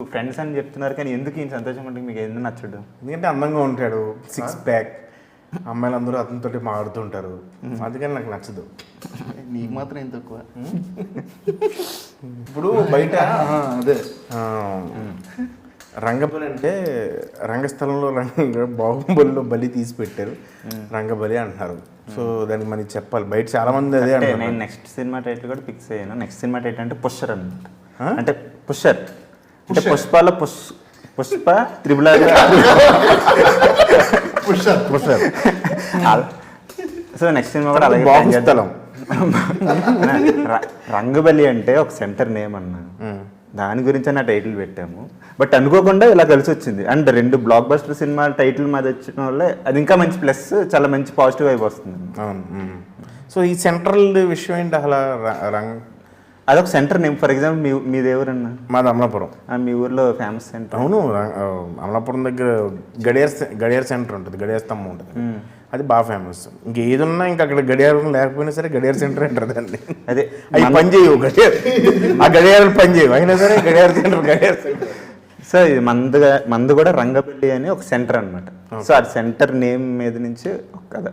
Friends అని చెప్తున్నారు కానీ ఎందుకు ఈయన సంతోషం అంటే మీకు ఎందుకు నచ్చడు? ఎందుకంటే అందంగా ఉంటాడు, 6 ప్యాక్, అమ్మాయిలందరూ అతనితోటి మాడుతుంటారు, అందుకని నాకు నచ్చదు. నీకు మాత్రం ఏం తక్కువ. ఇప్పుడు బయట అదే రంగబలి అంటే రంగస్థలంలో బాహుబలిలో బలి తీసి పెట్టారు, రంగబలి అంటున్నారు. సో దానికి మనకి చెప్పాలి, బయట చాలా మంది అదే అంటారు. నేను నెక్స్ట్ సినిమా టైటిల్ కూడా ఫిక్స్ అయ్యాను. నెక్స్ట్ సినిమా టైటిల్ అంటే పుష్కర్ అనమాట. అంటే పుష్కర్ అంటే పుష్పాల Pushpa triple Pushkar. So next cinema కూడా అలాగే బాహుస్థలం. రంగబలి అంటే ఒక సెంటర్ నేమ్ అన్నా, దాని గురించి నా టైటిల్ పెట్టాము. బట్ అనుకోకుండా ఇలా కలిసి వచ్చింది. And 2 block buster cinema title మీద వచ్చిన వల్లే అది ఇంకా మంచి ప్లస్, చాలా మంచి పాజిటివ్ వైబ్ వస్తుంది. అవును. సో ఈ సెంట్రల్ విషయం ఏంటి అసలు? అదొక సెంటర్ నేమ్. ఫర్ ఎగ్జాంపుల్ మీది ఎవరన్నా? మాది అమలాపురం. మీ ఊర్లో ఫేమస్ సెంటర్? అవును, అమలాపురం దగ్గర గడియార సెంటర్ ఉంటుంది, గడియార స్తంభం ఉంటుంది, అది బాగా ఫేమస్. ఇంకా ఏది ఉన్నా ఇంకా అక్కడ గడియారం లేకపోయినా సరే గడియార సెంటర్ అంటారు దాన్ని. అదే అవి పని చేయవు, ఆ గడియారాలు పని చేయవు, అయినా సరే గడియార సెంటర్. సో ఇది మందు కూడా రంగబలి అని ఒక సెంటర్ అనమాట. సో అది సెంటర్ నేమ్ మీద నుంచి ఒక కథ.